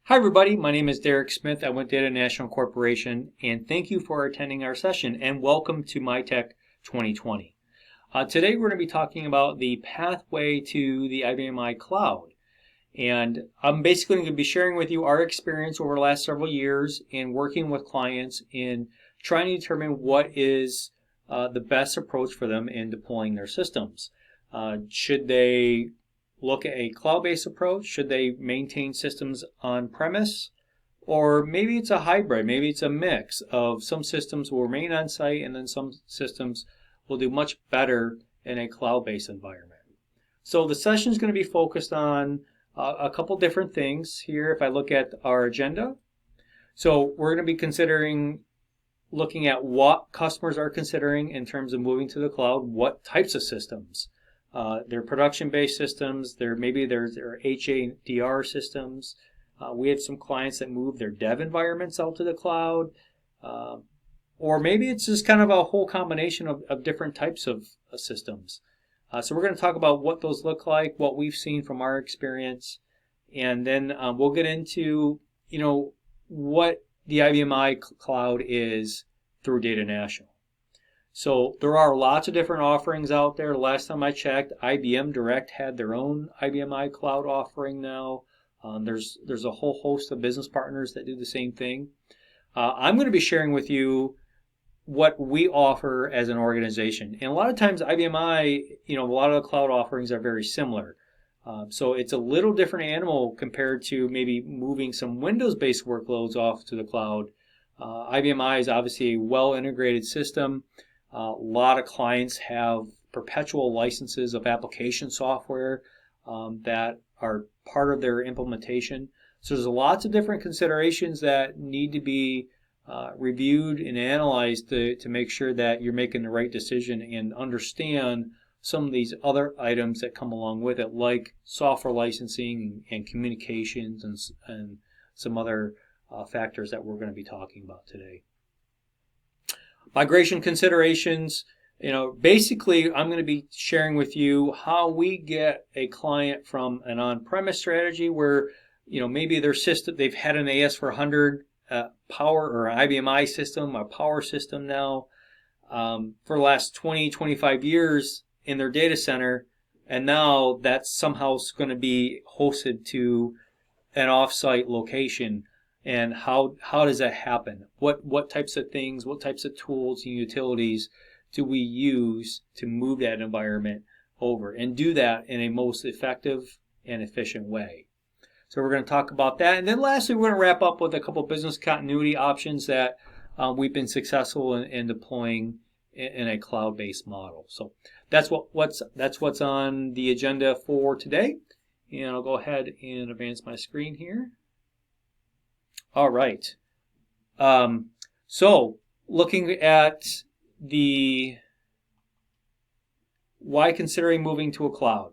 Hi everybody, my name is Derek Smith. I went to Datanational Corporation, and thank you for attending our session and welcome to MyTech 2020. Today we're going to be talking about the pathway to the IBM Cloud. And I'm basically going to be sharing with you our experience over the last several years in working with clients in trying to determine what is the best approach for them in deploying their systems. Should they look at a cloud-based approach? Should they maintain systems on-premise? Or maybe it's a hybrid. Maybe it's a mix of some systems will remain on-site and then some systems will do much better in a cloud-based environment. So the session is going to be focused on a couple different things here if I look at our agenda. So we're going to be looking at what customers are considering in terms of moving to the cloud, what types of systems. They're production-based systems. Maybe their HADR systems. We have some clients that move their dev environments out to the cloud. Or maybe it's just kind of a whole combination of different types of systems. So we're going to talk about what those look like, what we've seen from our experience, and then we'll get into what the IBM Cloud is through Datanational. So there are lots of different offerings out there. Last time I checked, IBM Direct had their own IBM Cloud offering now. There's a whole host of business partners that do the same thing. I'm going to be sharing with you what we offer as an organization. And a lot of times IBM, a lot of the cloud offerings are very similar. So it's a little different animal compared to maybe moving some Windows-based workloads off to the cloud. IBM is obviously a well-integrated system. A lot of clients have perpetual licenses of application software that are part of their implementation. So there's lots of different considerations that need to be reviewed and analyzed to make sure that you're making the right decision and understand some of these other items that come along with it, like software licensing and communications and some other factors that we're going to be talking about today. Migration considerations, basically I'm going to be sharing with you how we get a client from an on-premise strategy where, maybe their system, they've had an AS400 power or IBM system, a power system now for the last 20, 25 years in their data center, and now that's somehow going to be hosted to an off-site location. And how does that happen? What types of things, what types of tools and utilities do we use to move that environment over and do that in a most effective and efficient way? So we're going to talk about that. And then lastly, we're going to wrap up with a couple business continuity options that we've been successful in deploying in a cloud-based model. So that's what's on the agenda for today. And I'll go ahead and advance my screen here. All right. So looking at the why considering moving to a cloud.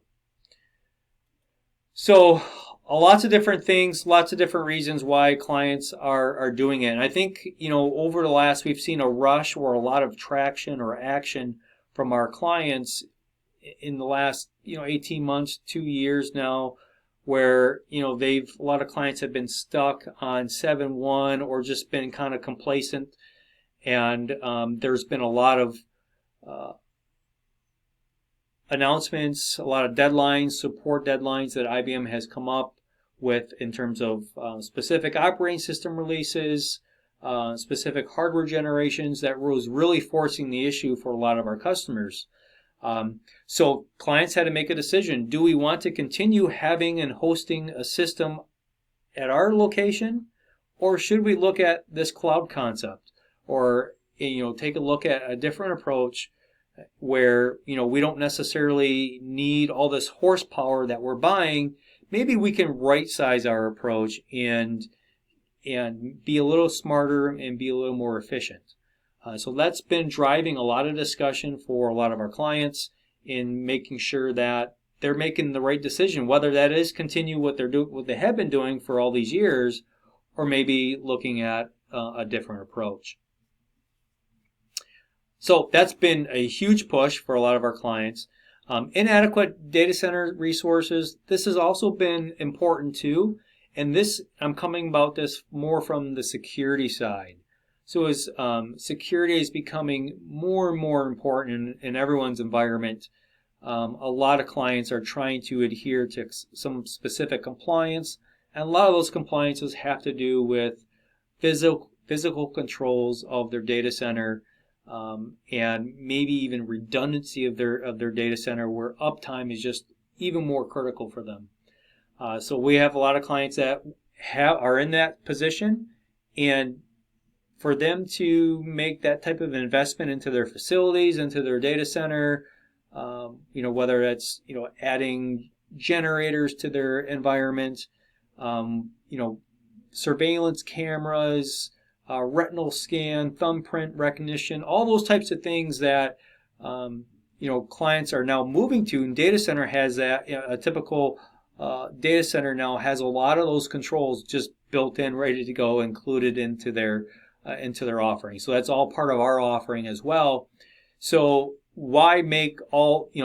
So lots of different things, lots of different reasons why clients are doing it. And I think, over the last, we've seen a rush or a lot of traction or action from our clients in the last, 18 months, 2 years now, where a lot of clients have been stuck on 7.1 or just been kind of complacent, and there's been a lot of announcements, a lot of deadlines, support deadlines that IBM has come up with in terms of specific operating system releases, specific hardware generations that was really forcing the issue for a lot of our customers. So clients had to make a decision. Do we want to continue having and hosting a system at our location, or should we look at this cloud concept, or take a look at a different approach where we don't necessarily need all this horsepower that we're buying? Maybe we can right size our approach and be a little smarter and be a little more efficient. So that's been driving a lot of discussion for a lot of our clients in making sure that they're making the right decision, whether that is continue what they have been doing for all these years, or maybe looking at a different approach. So that's been a huge push for a lot of our clients. Inadequate data center resources, this has also been important too. And this, I'm coming about this more from the security side. So as security is becoming more and more important in everyone's environment, a lot of clients are trying to adhere to some specific compliance, and a lot of those compliances have to do with physical controls of their data center, and maybe even redundancy of their data center, where uptime is just even more critical for them. So we have a lot of clients that are in that position, and for them to make that type of investment into their facilities, into their data center, whether that's adding generators to their environment, surveillance cameras, retinal scan, thumbprint recognition, all those types of things that clients are now moving to. And data center has that. A typical data center now has a lot of those controls just built in, ready to go, included into their offering. So that's all part of our offering as well. So why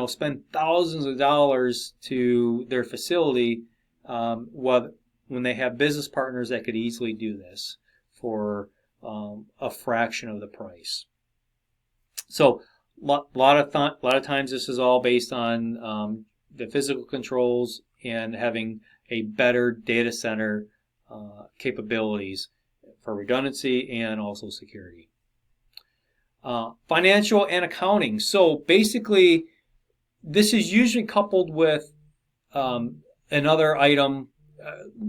spend thousands of dollars to their facility when they have business partners that could easily do this for a fraction of the price? So a lot of times this is all based on the physical controls and having a better data center capabilities for redundancy and also security. Financial and accounting. So basically, this is usually coupled with another item,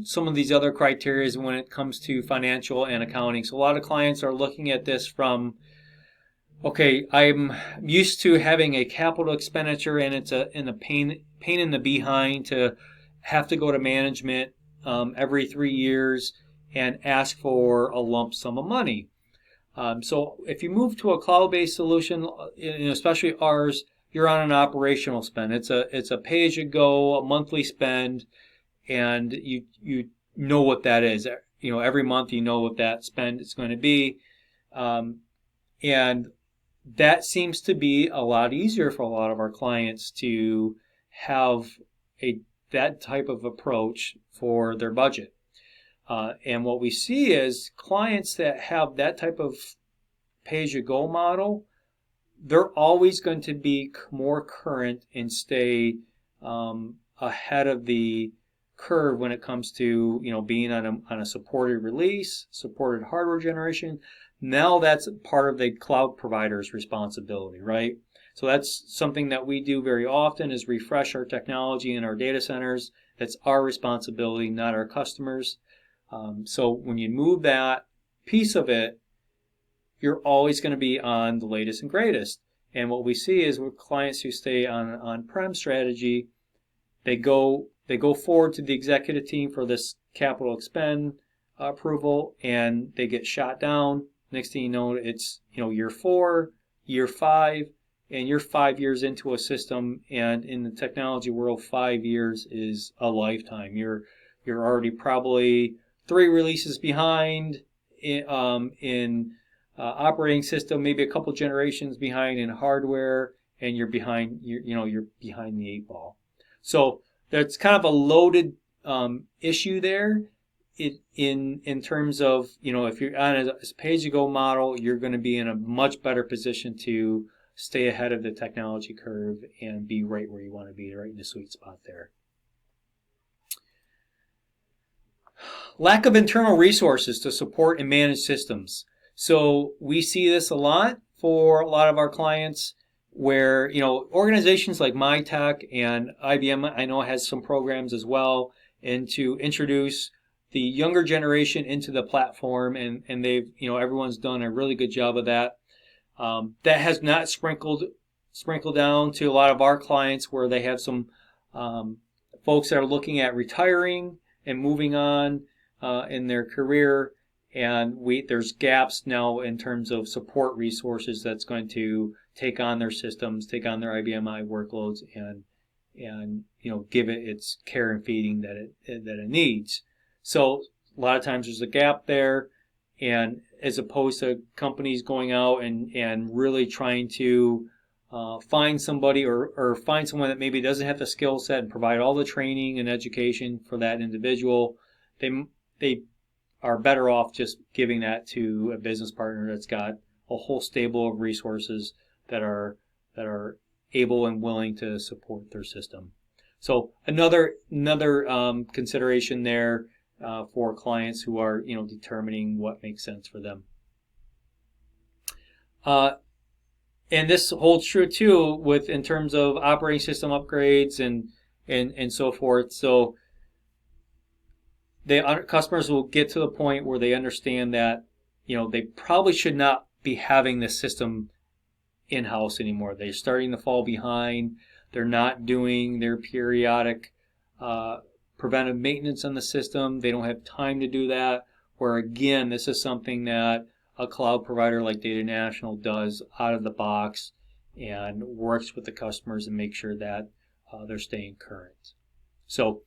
some of these other criteria when it comes to financial and accounting. So a lot of clients are looking at this from, okay, I'm used to having a capital expenditure, and it's a pain in the behind to have to go to management every 3 years and ask for a lump sum of money. So if you move to a cloud-based solution, especially ours, you're on an operational spend. It's a pay-as-you-go, a monthly spend, and you know what that is. Every month you know what that spend is going to be, and that seems to be a lot easier for a lot of our clients to have that type of approach for their budget. And what we see is clients that have that type of pay-as-you-go model, they're always going to be more current and stay ahead of the curve when it comes to being on a supported release, supported hardware generation. Now that's part of the cloud provider's responsibility, right? So that's something that we do very often, is refresh our technology in our data centers. That's our responsibility, not our customers. So when you move that piece of it, you're always going to be on the latest and greatest. And what we see is with clients who stay on-prem strategy, they go forward to the executive team for this capital expend approval, and they get shot down. Next thing you know, it's year 4, year 5, and you're 5 years into a system. And in the technology world, 5 years is a lifetime. You're already probably 3 releases behind in operating system, maybe a couple generations behind in hardware, and you're behind. You're behind the 8 ball. So that's kind of a loaded issue there. In terms of if you're on a pay-as-you-go model, you're going to be in a much better position to stay ahead of the technology curve and be right where you want to be, right in the sweet spot there. Lack of internal resources to support and manage systems. So we see this a lot for a lot of our clients, where organizations like MyTech and IBM, I know, has some programs as well, and to introduce the younger generation into the platform, and they've everyone's done a really good job of that. That has not sprinkled down to a lot of our clients, where they have some folks that are looking at retiring and moving on in their career, and there's gaps now in terms of support resources that's going to take on their systems, take on their IBM I workloads, and give it its care and feeding that it needs. So a lot of times there's a gap there, and as opposed to companies going out and really trying to find somebody or find someone that maybe doesn't have the skill set and provide all the training and education for that individual, they are better off just giving that to a business partner that's got a whole stable of resources that are able and willing to support their system. So another consideration there for clients who are determining what makes sense for them. And this holds true too in terms of operating system upgrades and so forth. So customers will get to the point where they understand that they probably should not be having this system in-house anymore. They're starting to fall behind. They're not doing their periodic preventive maintenance on the system. They don't have time to do that. Where again, this is something that a cloud provider like Datanational does out of the box and works with the customers and makes sure that they're staying current. So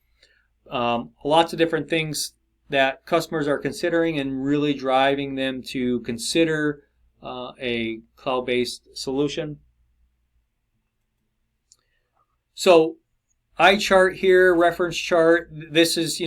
lots of different things that customers are considering and really driving them to consider a cloud-based solution. So eye chart here, reference chart. This is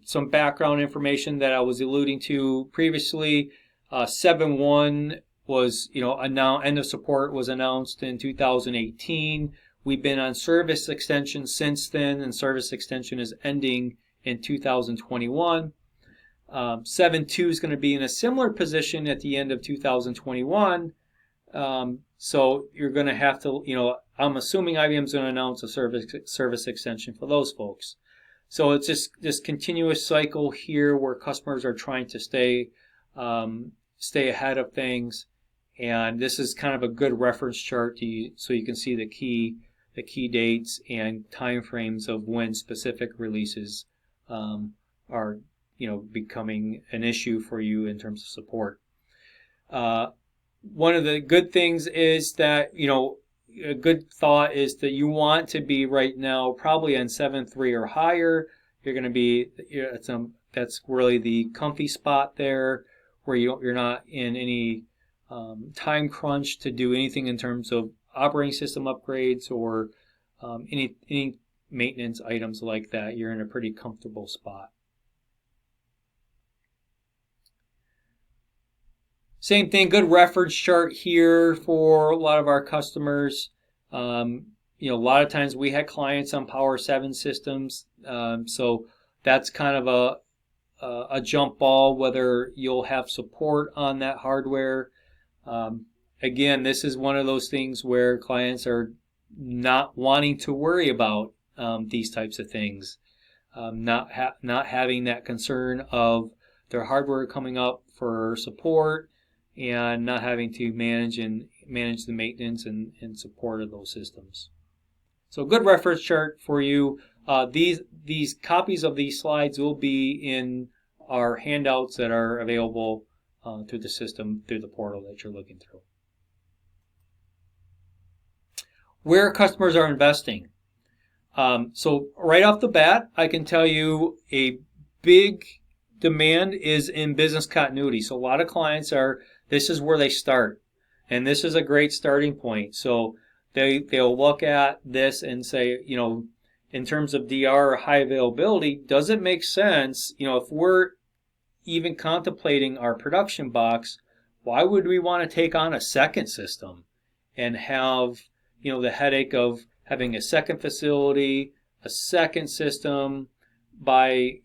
some background information that I was alluding to previously. 7.1 was end of support was announced in 2018. We've been on service extension since then, and service extension is ending in 2021. 7.2 is going to be in a similar position at the end of 2021. So you're going to have to, I'm assuming IBM's going to announce a service extension for those folks. So it's just this continuous cycle here where customers are trying to stay ahead of things, and this is kind of a good reference chart so you can see the key dates and time frames of when specific releases are becoming an issue for you in terms of support. One of the good things is that a good thought is that you want to be right now probably on 7.3 or higher. You're going to be that's really the comfy spot there, where you're not in any time crunch to do anything in terms of operating system upgrades or any maintenance items like that. You're in a pretty comfortable spot. Same thing, good reference chart here for a lot of our customers. A lot of times we had clients on Power 7 systems, so that's kind of a jump ball whether you'll have support on that hardware. Again, this is one of those things where clients are not wanting to worry about these types of things, not having that concern of their hardware coming up for support and not having to manage the maintenance and support of those systems. So good reference chart for you. These copies of these slides will be in our handouts that are available through the system, through the portal that you're looking through. Where customers are investing. So right off the bat, I can tell you a big demand is in business continuity. So a lot of clients this is where they start, and this is a great starting point. So they'll look at this and say, in terms of DR or high availability, does it make sense, if we're even contemplating our production box, why would we want to take on a second system and have, the headache of having a second facility, a second system, buy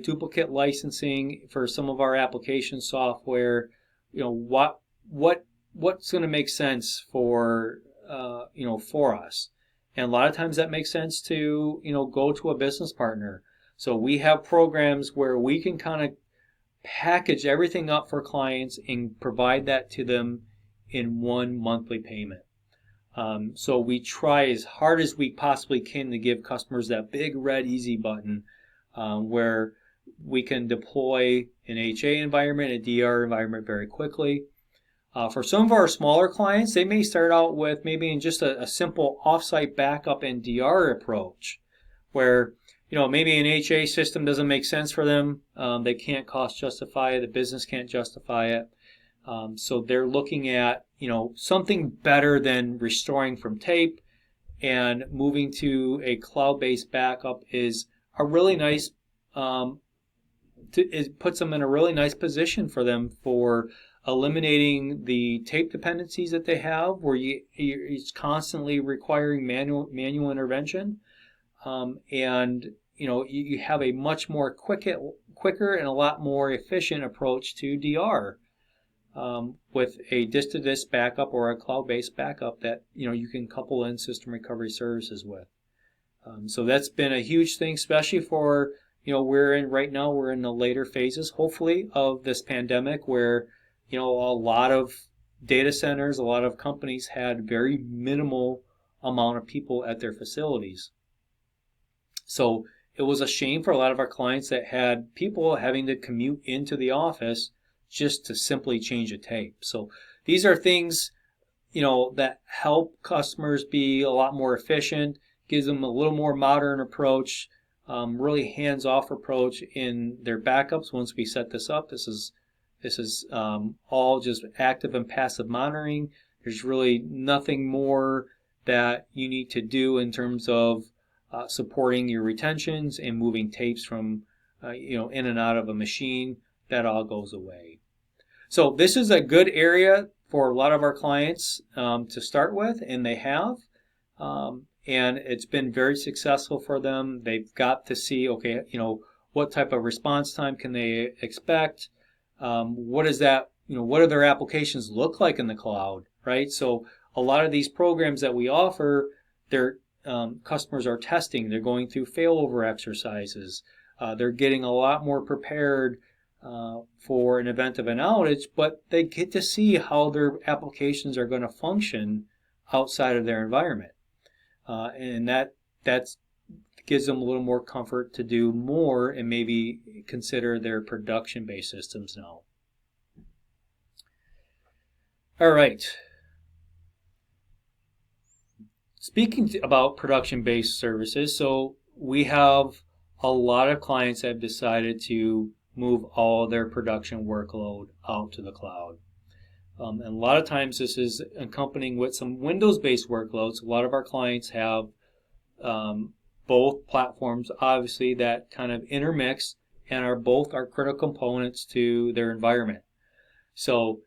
duplicate licensing for some of our application software? What's going to make sense for us? And a lot of times that makes sense to go to a business partner. So we have programs where we can kind of package everything up for clients and provide that to them in one monthly payment. So we try as hard as we possibly can to give customers that big red easy button where we can deploy an HA environment, a DR environment very quickly. For some of our smaller clients, they may start out with maybe in just a simple offsite backup and DR approach, where maybe an HA system doesn't make sense for them. They can't cost justify it. The business can't justify it. So they're looking at something better than restoring from tape, and moving to a cloud-based backup is a really nice it puts them in a really nice position for them for eliminating the tape dependencies that they have, where it's constantly requiring manual intervention, and you have a much more quicker and a lot more efficient approach to DR, with a disk-to-disk backup or a cloud-based backup that you can couple in system recovery services with. So that's been a huge thing, especially for right now we're in the later phases, hopefully, of this pandemic, where a lot of data centers, a lot of companies had very minimal amount of people at their facilities. So it was a shame for a lot of our clients that had people having to commute into the office just to simply change a tape. So these are things that help customers be a lot more efficient, gives them a little more modern approach, really hands-off approach in their backups. Once we set this up, this is all just active and passive monitoring. There's really nothing more that you need to do in terms of supporting your retentions and moving tapes from in and out of a machine. That all goes away. So this is a good area for a lot of our clients to start with, and they have. And it's been very successful for them. They've got to see, okay, what type of response time can they expect? What is that? What do their applications look like in the cloud, right? So a lot of these programs that we offer, their customers are testing. They're going through failover exercises. They're getting a lot more prepared for an event of an outage, but they get to see how their applications are going to function outside of their environment. And that gives them a little more comfort to do more and maybe consider their production-based systems now. All right. Speaking about production-based services, so we have a lot of clients that have decided to move all their production workload out to the cloud. And a lot of times this is accompanying with some Windows-based workloads. A lot of our clients have both platforms, obviously, that kind of intermix and are critical components to their environment. So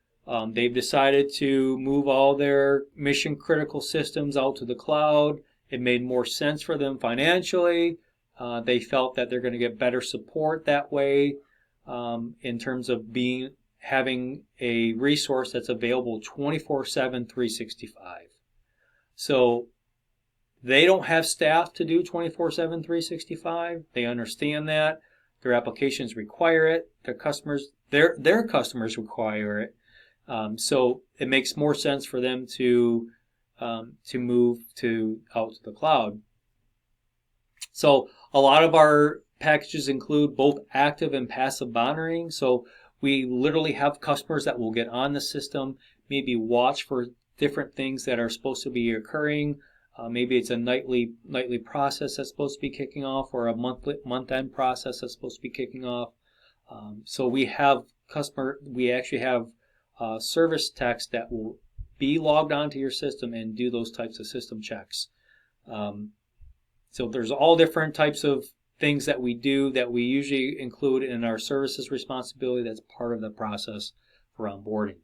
they've decided to move all their mission-critical systems out to the cloud. It made more sense for them financially. They felt that they're going to get better support that way, in terms of having a resource that's available 24/7, 365. So they don't have staff to do 24/7, 365. They understand that. Their applications require it. Their customers require it. So it makes more sense for them to move out to the cloud. So a lot of our packages include both active and passive monitoring. So we literally have customers that will get on the system, maybe watch for different things that are supposed to be occurring. Maybe it's a nightly process that's supposed to be kicking off, or a month-end process that's supposed to be kicking off. So we actually have service techs that will be logged onto your system and do those types of system checks. So there's all different types of things that we do that we usually include in our services responsibility. That's part of the process for onboarding.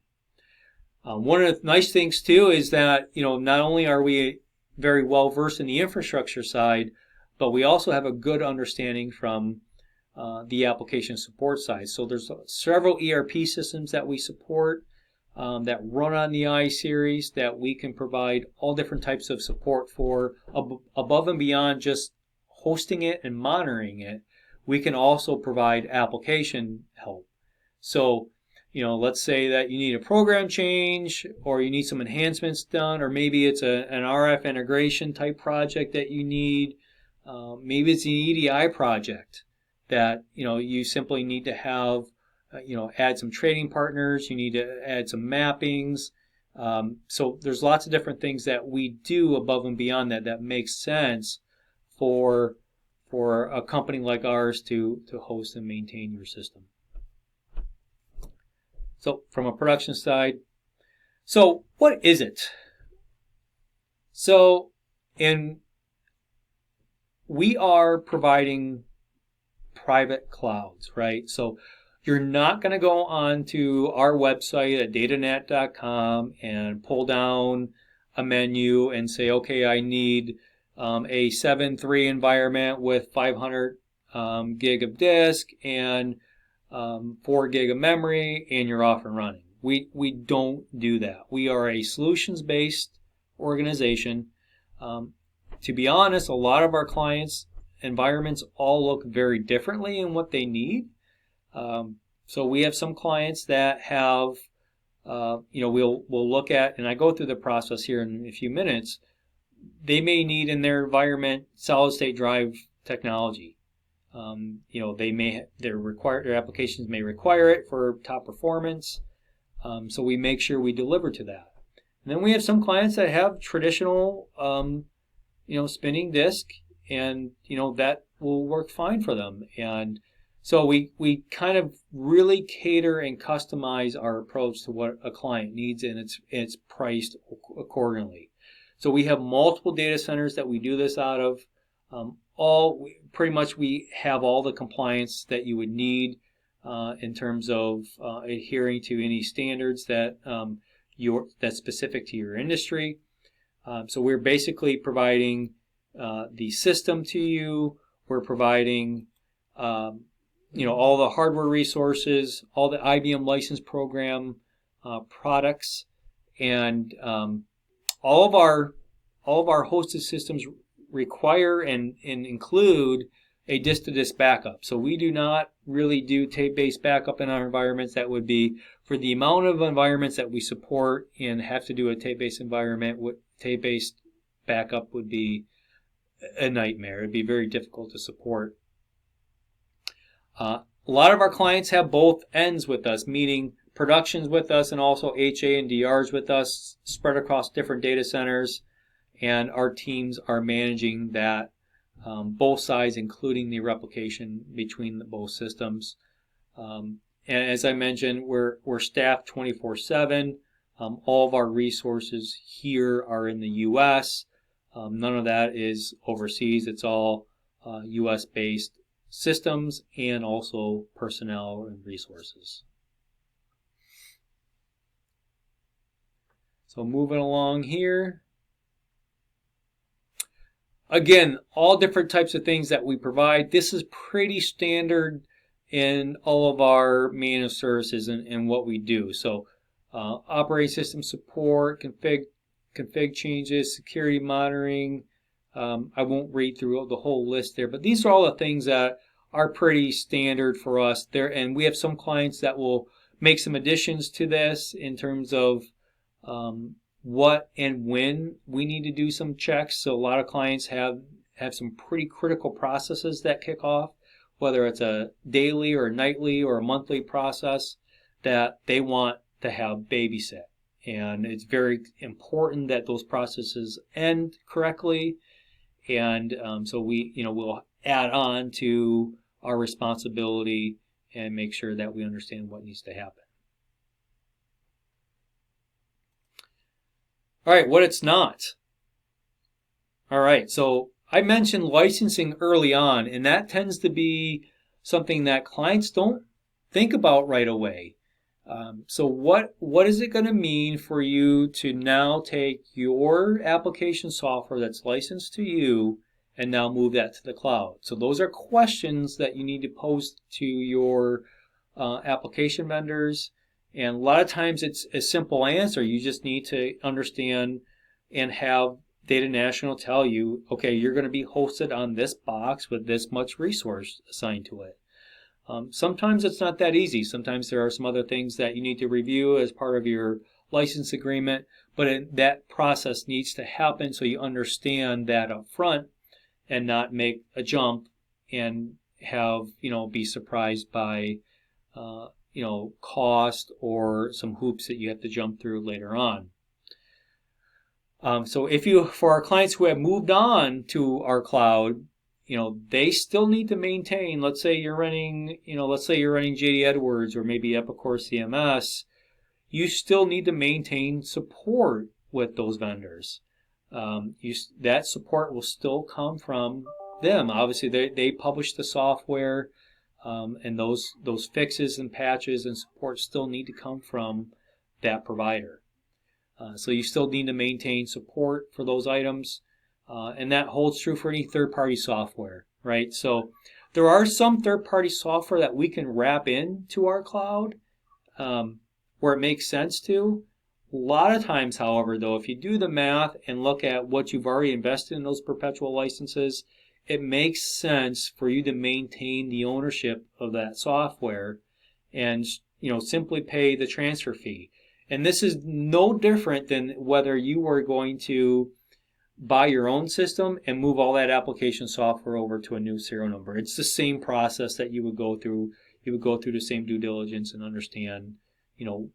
One of the nice things too is that not only are we very well versed in the infrastructure side, but we also have a good understanding from the application support side. So there's several ERP systems that we support that run on the I-Series that we can provide all different types of support for, above and beyond just hosting it and monitoring it. We can also provide application help. So, let's say that you need a program change, or you need some enhancements done, or maybe it's an RF integration type project that you need. Maybe it's an EDI project that you simply need to have, add some trading partners. You need to add some mappings. So there's lots of different things that we do above and beyond that makes sense for a company like ours to host and maintain your system. So from a production side, so what is it? We are providing private clouds, right? So you're not going to go onto our website at datanat.com and pull down a menu and say, okay, I need a 7.3 environment with 500 gig of disk and 4 gig of memory, and you're off and running. We don't do that. We are a solutions-based organization. To be honest, a lot of our clients' environments all look very differently in what they need. So we have some clients that have, we'll look at, and I go through the process here in a few minutes. They may need in their environment solid-state drive technology. Their applications may require it for top performance. So we make sure we deliver to that. And then we have some clients that have traditional, spinning disk, and that will work fine for them. And so we kind of really cater and customize our approach to what a client needs, and it's priced accordingly. So we have multiple data centers that we do this out of. Pretty much we have all the compliance that you would need in terms of adhering to any standards that that's specific to your industry. So we're basically providing the system to you. We're providing all the hardware resources, all the IBM license program products, and all of our hosted systems require and include a disk-to-disk backup. So we do not really do tape-based backup in our environments. That would be, for the amount of environments that we support and have to do a tape-based environment, tape-based backup would be a nightmare. It'd be very difficult to support. A lot of our clients have both ends with us, meaning productions with us and also HA and DRs with us, spread across different data centers, and our teams are managing that, both sides, including the replication between both systems. And as I mentioned, we're staffed 24/7. All of our resources here are in the U.S. None of that is overseas. It's all U.S.-based systems and also personnel and resources. So moving along here. Again, all different types of things that we provide. This is pretty standard in all of our managed services and what we do. So operating system support, config changes, security monitoring. I won't read through the whole list there, but these are all the things that are pretty standard for us there. And we have some clients that will make some additions to this in terms of what and when we need to do some checks. So a lot of clients have some pretty critical processes that kick off, whether it's a daily or a nightly or a monthly process that they want to have babysit. And it's very important that those processes end correctly. And so we'll add on to our responsibility and make sure that we understand what needs to happen. All right, what it's not. All right, so I mentioned licensing early on, and that tends to be something that clients don't think about right away. So what is it going to mean for you to now take your application software that's licensed to you and now move that to the cloud? So those are questions that you need to pose to your application vendors. And a lot of times it's a simple answer. You just need to understand and have Datanational tell you, okay, you're going to be hosted on this box with this much resource assigned to it. Sometimes it's not that easy. Sometimes there are some other things that you need to review as part of your license agreement, but that process needs to happen so you understand that up front and not make a jump and have, be surprised by cost or some hoops that you have to jump through later on. So for our clients who have moved on to our cloud, they still need to maintain, let's say you're running JD Edwards or maybe Epicor CMS, you still need to maintain support with those vendors. That support will still come from them. Obviously, they publish the software. and those fixes and patches and support still need to come from that provider. So you still need to maintain support for those items, and that holds true for any third-party software, right? So there are some third-party software that we can wrap into our cloud where it makes sense to. A lot of times, however, though, if you do the math and look at what you've already invested in those perpetual licenses, it makes sense for you to maintain the ownership of that software and simply pay the transfer fee. And this is no different than whether you were going to buy your own system and move all that application software over to a new serial number. It's the same process that you would go through. You would go through the same due diligence and understand,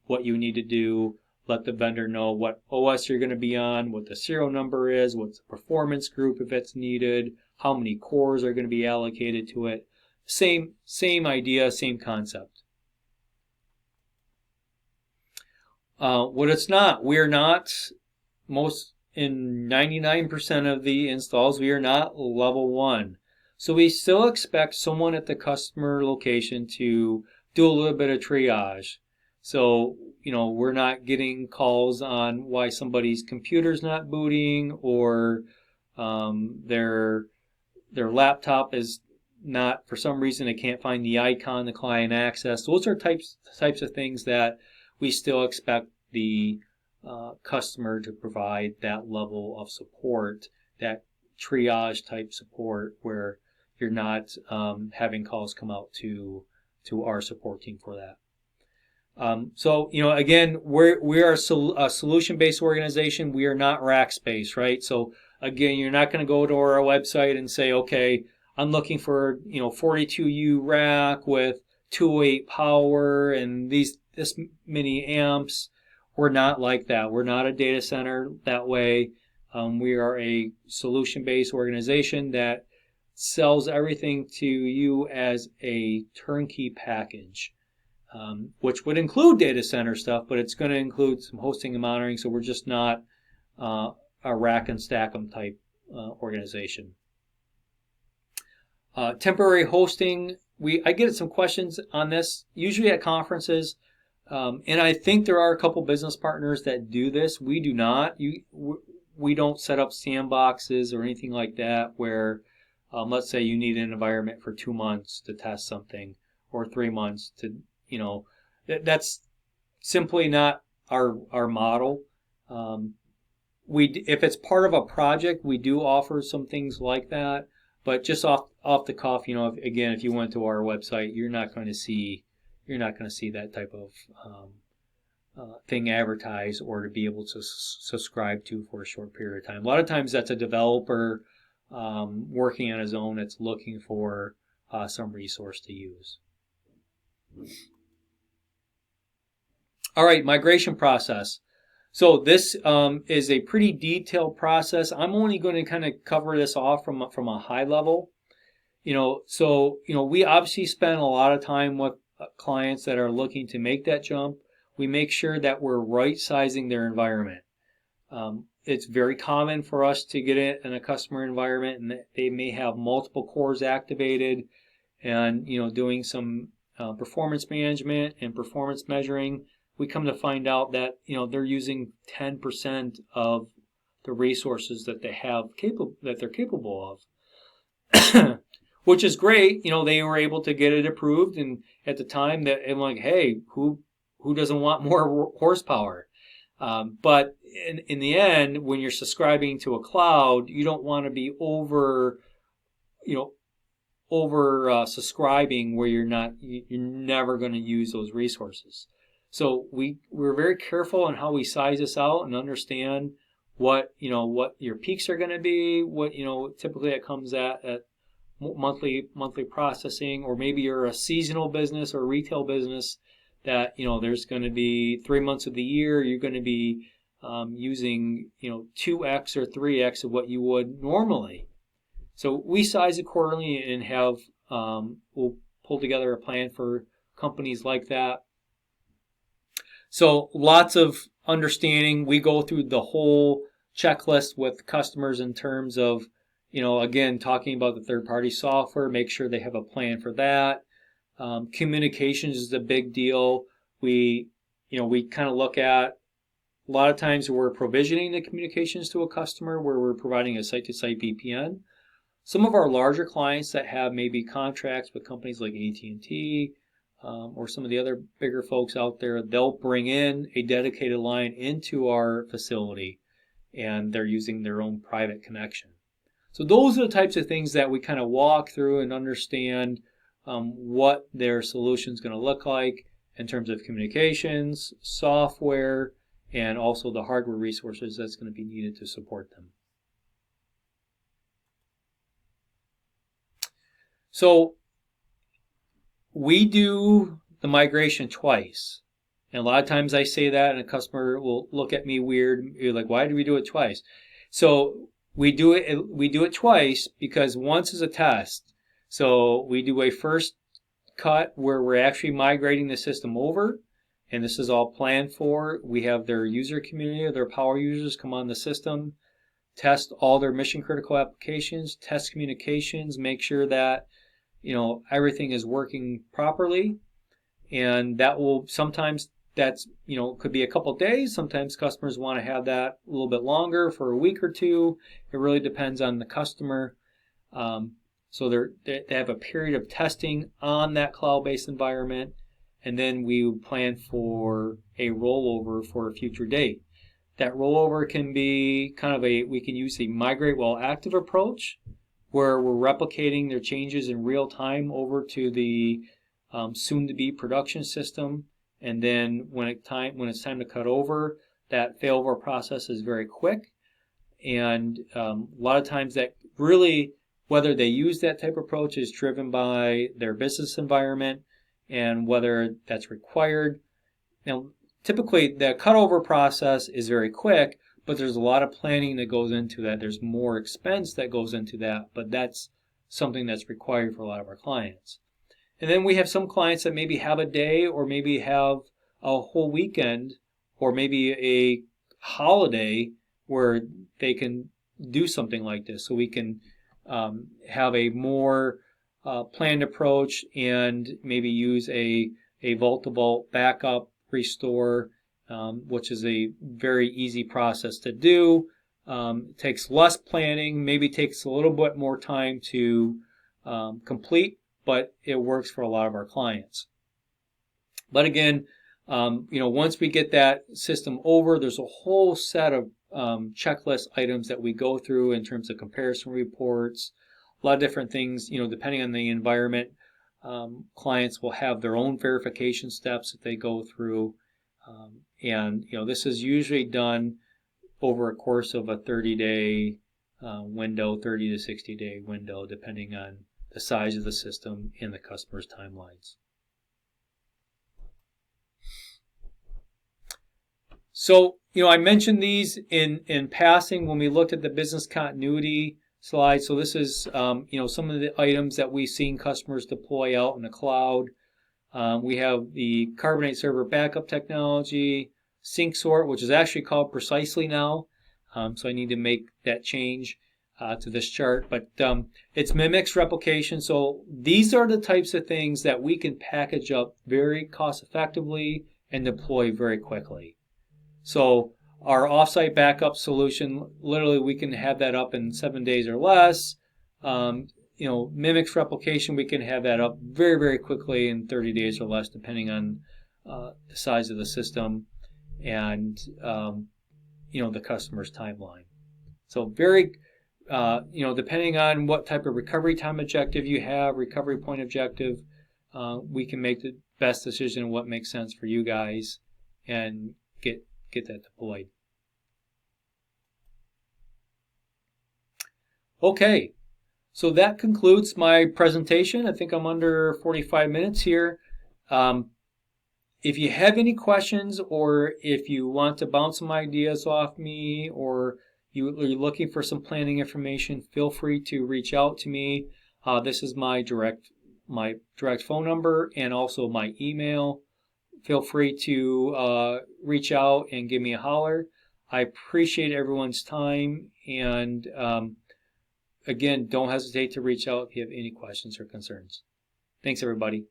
what you need to do. Let the vendor know what OS you're going to be on, what the serial number is, what's the performance group if it's needed, how many cores are going to be allocated to it. Same idea, same concept. What it's not, we are not, in 99% of the installs, we are not level 1. So we still expect someone at the customer location to do a little bit of triage. So, we're not getting calls on why somebody's computer's not booting, or their laptop is not, for some reason, they can't find the icon, the client access. Those are types of things that we still expect the customer to provide that level of support, that triage type support, where you're not having calls come out to our support team for that. So, again, we are a solution-based organization. We are not rack-based, right? So, again, you're not going to go to our website and say, okay, I'm looking for, 42U rack with 208 power and this many amps. We're not like that. We're not a data center that way. We are a solution-based organization that sells everything to you as a turnkey package. Which would include data center stuff, but it's going to include some hosting and monitoring, so we're just not a rack and stack 'em type organization. Temporary hosting, I get some questions on this, usually at conferences, and I think there are a couple business partners that do this. We do not. We don't set up sandboxes or anything like that where, let's say you need an environment for 2 months to test something, or 3 months to that's simply not our model. If it's part of a project, we do offer some things like that, but just off the cuff, if you went to our website, you're not going to see that type of thing advertised or to be able to subscribe to for a short period of time. A lot of times that's a developer working on his own that's looking for some resource to use. All right, migration process. So this is a pretty detailed process. I'm only going to kind of cover this off from a high level. We obviously spend a lot of time with clients that are looking to make that jump. We make sure that we're right-sizing their environment. It's very common for us to get it in a customer environment, and they may have multiple cores activated, and doing some performance management and performance measuring. We come to find out that they're using 10% of the resources that they have that they're capable of, which is great. They were able to get it approved, and at the time that I'm like, hey, who doesn't want more horsepower? But in the end, when you're subscribing to a cloud, you don't want to be over subscribing where you're never going to use those resources. So we're very careful on how we size this out and understand what your peaks are going to be, what typically it comes at monthly processing, or maybe you're a seasonal business or retail business that there's going to be 3 months of the year you're going to be using 2x or 3x of what you would normally. So we size accordingly and have we'll pull together a plan for companies like that. So lots of understanding. We go through the whole checklist with customers in terms of, again, talking about the third-party software, make sure they have a plan for that. Communications is a big deal. We kind of look at a lot of times we're provisioning the communications to a customer where we're providing a site-to-site VPN. Some of our larger clients that have maybe contracts with companies like AT&T or some of the other bigger folks out there, they'll bring in a dedicated line into our facility and they're using their own private connection. So those are the types of things that we kind of walk through and understand what their solution is going to look like in terms of communications, software, and also the hardware resources that's going to be needed to support them. So we do the migration twice. And a lot of times I say that and a customer will look at me weird. You're like, why do we do it twice? So we do it twice because once is a test. So we do a first cut where we're actually migrating the system over. And this is all planned for. We have their user community, their power users come on the system, test all their mission critical applications, test communications, make sure that everything is working properly. And that will sometimes could be a couple of days. Sometimes customers want to have that a little bit longer for a week or two. It really depends on the customer. So they have a period of testing on that cloud-based environment. And then we plan for a rollover for a future date. That rollover can be we can use the migrate while active approach, where we're replicating their changes in real time over to the soon-to-be production system. And then when it's time to cut over, that failover process is very quick. And a lot of times that really, whether they use that type of approach is driven by their business environment and whether that's required. Now, typically the cutover process is very quick, but there's a lot of planning that goes into that. There's more expense that goes into that, but that's something that's required for a lot of our clients. And then we have some clients that maybe have a day or maybe have a whole weekend or maybe a holiday where they can do something like this. So we can have a more planned approach and maybe use a vault-to-vault backup restore, which is a very easy process to do. It takes less planning, maybe takes a little bit more time to complete, but it works for a lot of our clients. But again, once we get that system over, there's a whole set of checklist items that we go through in terms of comparison reports, a lot of different things, depending on the environment. Clients will have their own verification steps that they go through. And this is usually done over a course of a 30-day window, 30 to 60-day window, depending on the size of the system and the customer's timelines. So, I mentioned these in passing when we looked at the business continuity slide. So this is, some of the items that we've seen customers deploy out in the cloud. We have the Carbonate server backup technology, sync sort, which is actually called Precisely now. So I need to make that change to this chart. But it's Mimics replication. So these are the types of things that we can package up very cost effectively and deploy very quickly. So our offsite backup solution, literally we can have that up in 7 days or less. Mimics replication, we can have that up very, very quickly in 30 days or less, depending on the size of the system and the customer's timeline. So very, depending on what type of recovery time objective you have, recovery point objective, we can make the best decision on what makes sense for you guys and get that deployed. Okay, so that concludes my presentation. I think I'm under 45 minutes here. If you have any questions or if you want to bounce some ideas off me or you're looking for some planning information, feel free to reach out to me. This is my direct phone number and also my email. Feel free to reach out and give me a holler. I appreciate everyone's time, and again, don't hesitate to reach out if you have any questions or concerns. Thanks, everybody.